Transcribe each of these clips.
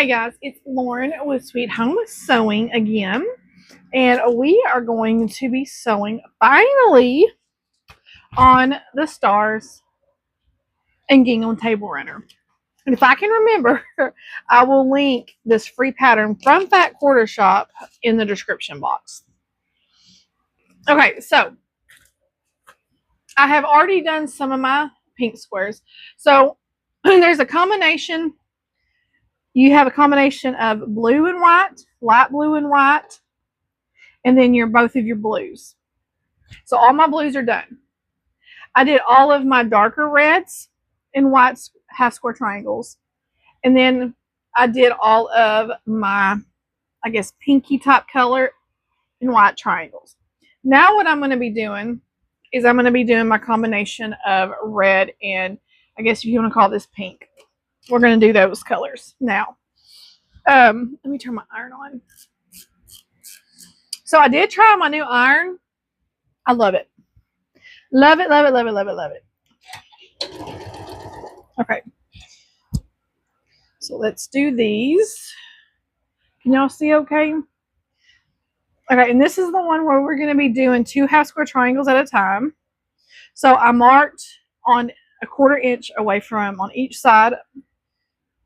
Hey guys, it's Lauren with Sweet Home Sewing again, and we are going to be sewing finally on the stars and gingham table runner. And if I can remember, I will link this free pattern from Fat Quarter Shop in the description box. Okay, so I have already done some of my pink squares. So there's a combination. You have a combination of blue and white, light blue and white, and then both of your blues. So all my blues are done. I did all of my darker reds and white half square triangles. And then I did all of my, I guess, pinky type color in white triangles. Now what I'm going to be doing is I'm going to be doing my combination of red and, I guess if you want to call this pink. We're going to do those colors now. Let me turn my iron on. So I did try my new iron. I love it. Love it, love it, love it, love it, love it. Okay. So let's do these. Can y'all see okay? Okay, and this is the one where we're going to be doing 2 half square triangles at a time. So I marked on a 1/4 inch away from on each side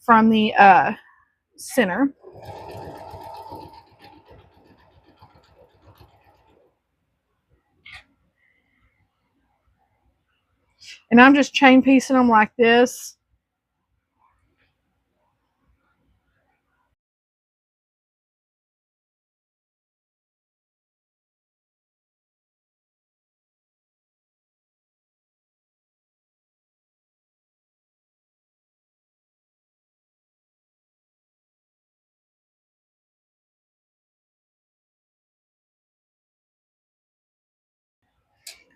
from the center. And I'm just chain piecing them like this.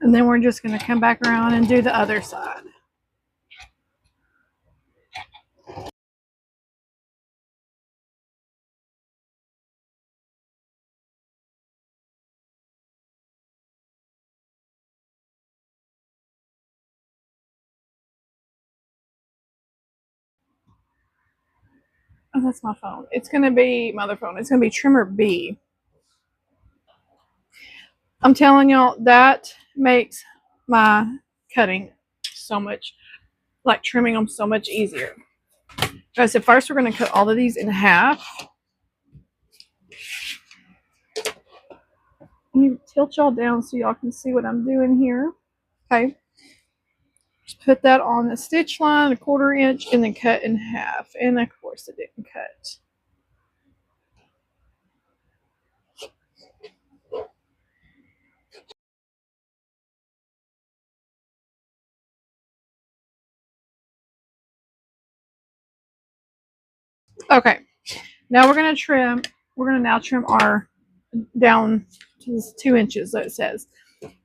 And then we're just going to come back around and do the other side. Oh, that's my phone. It's going to be my other phone. It's going to be Trimmer B. I'm telling y'all, that makes my cutting so much, like trimming them so much easier. Okay, so first we're going to cut all of these in half. Let me tilt y'all down so y'all can see what I'm doing here. Okay. Just put that on the stitch line, a 1/4 inch, and then cut in half. And of course it didn't cut. Okay, now we're going to trim. We're going to now trim our down to 2 inches, so it says.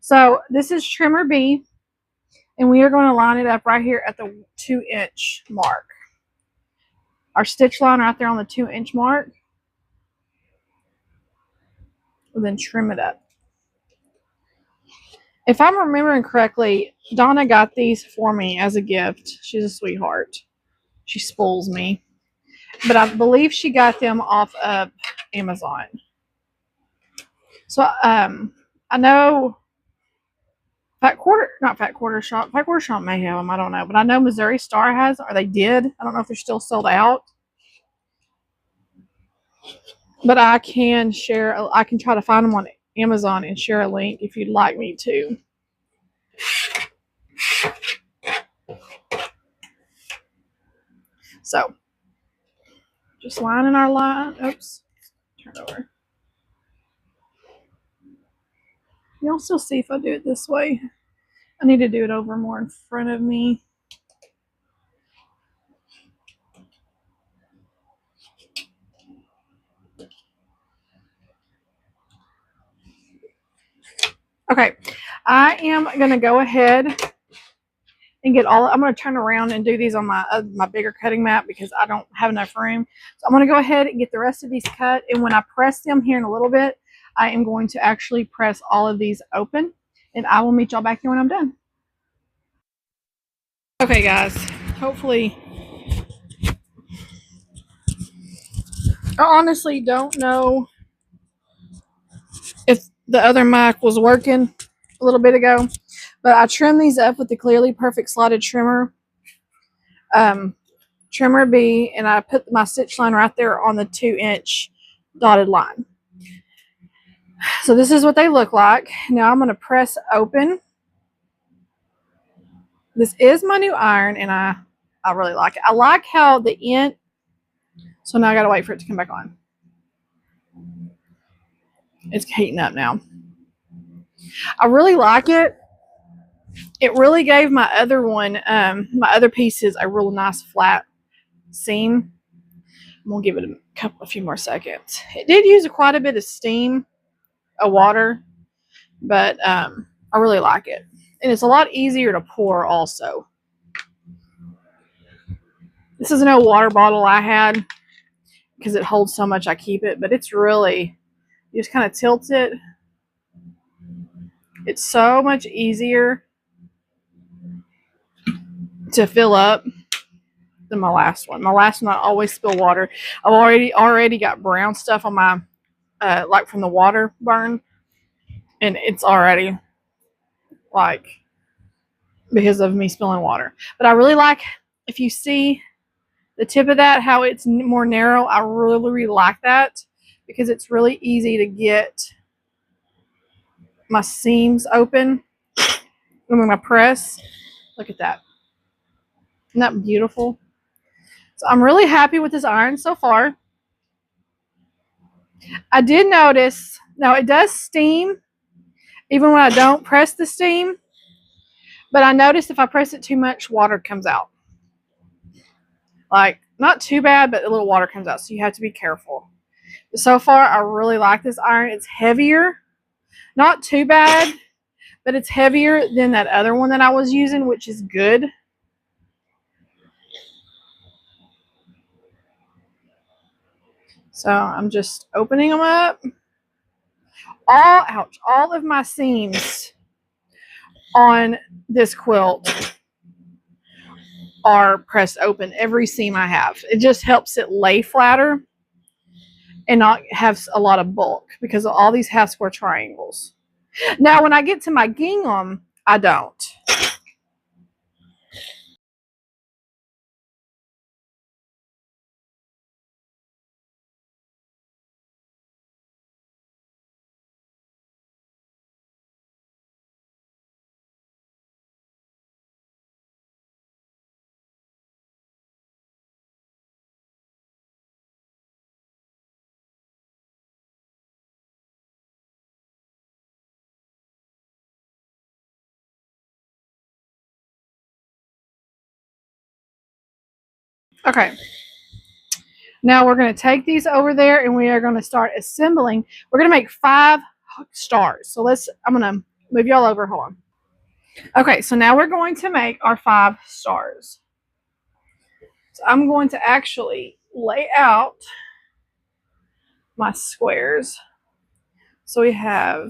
So this is Trimmer B, and we are going to line it up right here at the 2 inch mark. Our stitch line right there on the 2 inch mark. And then trim it up. If I'm remembering correctly, Donna got these for me as a gift. She's a sweetheart. She spoils me. But I believe she got them off of Amazon. So I know Fat Quarter Shop may have them. I don't know. But I know Missouri Star has, or they did. I don't know if they're still sold out. But I can share, I can try to find them on Amazon and share a link if you'd like me to. So, just lining our line. Oops. Turn over. Y'all still see if I do it this way. I need to do it over more in front of me. Okay, I am going to go ahead and get all. I'm going to turn around and do these on my bigger cutting mat because I don't have enough room. So I'm going to go ahead and get the rest of these cut. And when I press them here in a little bit, I am going to actually press all of these open. And I will meet y'all back here when I'm done. Okay, guys. Hopefully I honestly don't know if the other mic was working a little bit ago, but I trimmed these up with the Clearly Perfect slotted trimmer, trimmer B, and I put my stitch line right there on the 2-inch dotted line. So this is what they look like. Now I'm going to press open. This is my new iron, and I really like it. I like how the end, so now I got to wait for it to come back on. It's heating up now. I really like it. It really gave my other one, my other pieces, a real nice flat seam. I'm going to give it a few more seconds. It did use quite a bit of steam, water, but I really like it. And it's a lot easier to pour also. This is an old water bottle I had because it holds so much I keep it, but it's really, you just kind of tilt it. It's so much easier to fill up than my last one. My last one I always spill water. I've already got brown stuff on my like from the water burn, and it's already like because of me spilling water. But I really like, if you see the tip of that, how it's more narrow. I really like that because it's really easy to get my seams open. And when I press, look at that. Isn't that beautiful? So I'm really happy with this iron so far. I did notice, now it does steam even when I don't press the steam, but I noticed if I press it too much, water comes out. Like, not too bad, but a little water comes out, so you have to be careful. But so far, I really like this iron. It's heavier. Not too bad, but it's heavier than that other one that I was using, which is good. So I'm just opening them up. All of my seams on this quilt are pressed open. Every seam I have. It just helps it lay flatter and not have a lot of bulk because of all these half square triangles. Now, when I get to my gingham, I don't. Okay. Now we're going to take these over there and we are going to start assembling. We're going to make 5 stars. So I'm going to move y'all over. Hold on. Okay, so now we're going to make our 5 stars. So I'm going to actually lay out my squares. So we have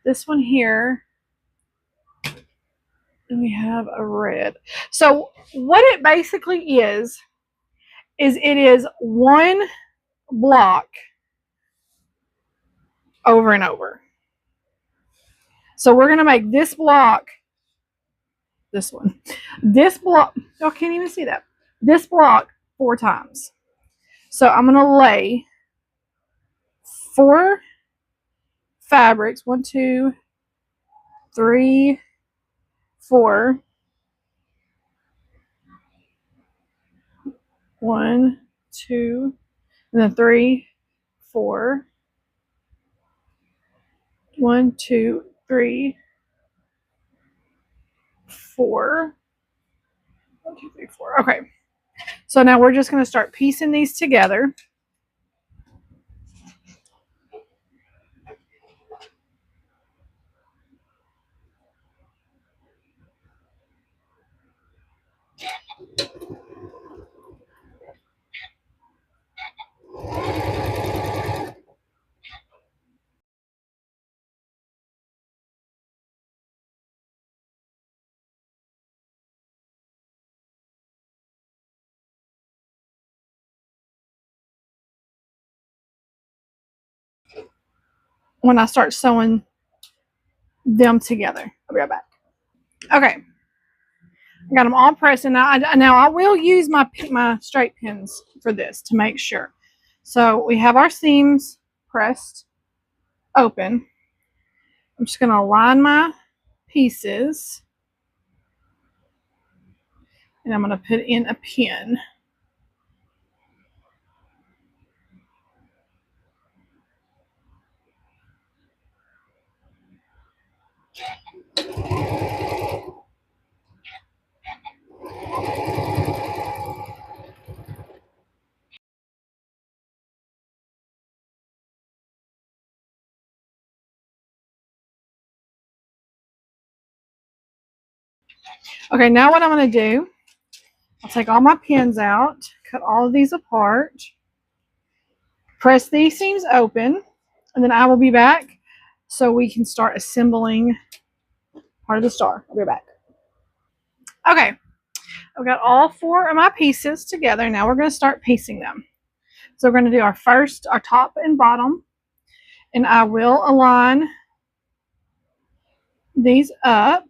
this one here, and we have a red. So what it basically is it is one block over and over. So we're going to make this block, this one, this block, y'all can't even see that, this block 4 times. So I'm going to lay 4 fabrics, 1, 2, 3, 4, 1, 2, and then 3, 4, 1, 2, 3, 4, 1, 2, 3, 4. Okay, so now we're just going to start piecing these together. when I start sewing them together. I'll be right back. Okay, I got them all pressed, and now I will use my straight pins for this to make sure. So we have our seams pressed open. I'm just going to align my pieces, and I'm going to put in a pin. Okay, now what I'm going to do, I'll take all my pins out, cut all of these apart, press these seams open, and then I will be back so we can start assembling part of the star. I'll be back. Okay, I've got all 4 of my pieces together. Now we're going to start piecing them. So we're going to do our top and bottom, and I will align these up.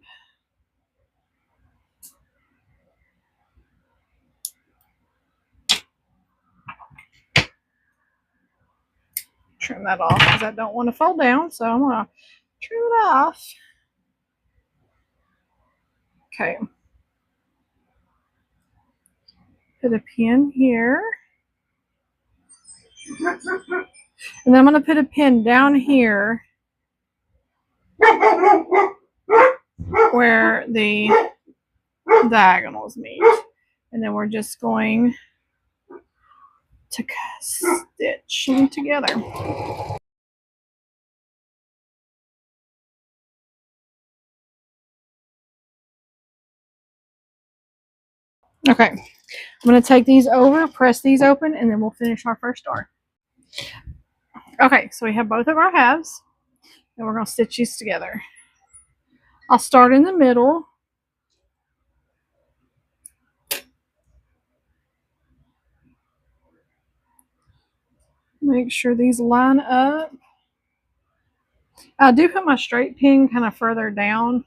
Trim that off because I don't want to fold down, so I'm going to trim it off. Okay. Put a pin here. And then I'm going to put a pin down here where the diagonals meet. And then we're just going to stitch them together. Okay, I'm going to take these over, press these open, and then we'll finish our first star. Okay, so we have both of our halves, and we're going to stitch these together. I'll start in the middle. Make sure these line up. I do put my straight pin kind of further down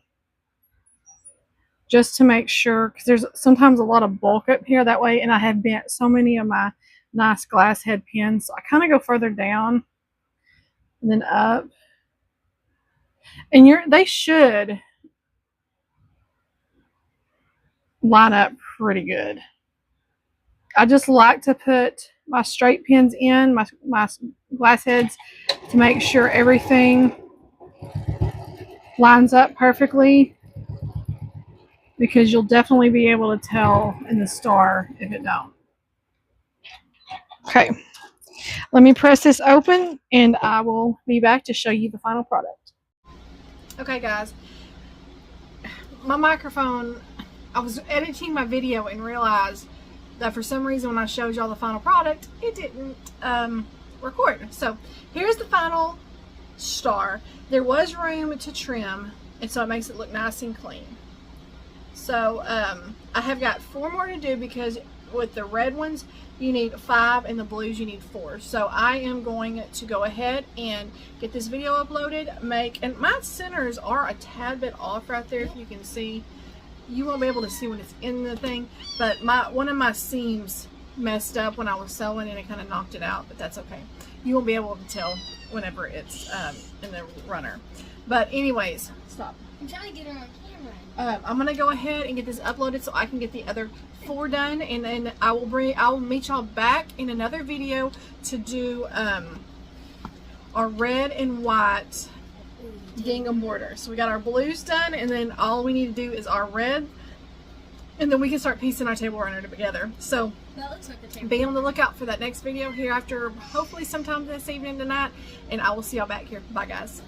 just to make sure, because there's sometimes a lot of bulk up here that way, and I have bent so many of my nice glass head pins, so I kind of go further down and then up. And they should line up pretty good. I just like to put my straight pins in, my glass heads, to make sure everything lines up perfectly, because you'll definitely be able to tell in the star if it don't. Okay, let me press this open and I will be back to show you the final product. Okay guys, my microphone, I was editing my video and realized that for some reason when I showed y'all the final product, it didn't record. So here's the final star. There was room to trim, and so it makes it look nice and clean. So I have got 4 more to do, because with the red ones you need 5 and the blues you need 4. So I am going to go ahead and get this video uploaded, and my centers are a tad bit off right there. If you can see, you won't be able to see when it's in the thing, but one of my seams messed up when I was sewing and it kind of knocked it out, but that's okay. You won't be able to tell whenever it's in the runner. But anyways, stop. I'm trying to get her on camera. I'm gonna go ahead and get this uploaded so I can get the other 4 done, and then I will meet y'all back in another video to do our red and white gingham border. So we got our blues done, and then all we need to do is our red, and then we can start piecing our table runner together. So that looks like a table. Be on the lookout for that next video here after hopefully sometime this evening tonight, and I will see y'all back here. Bye guys.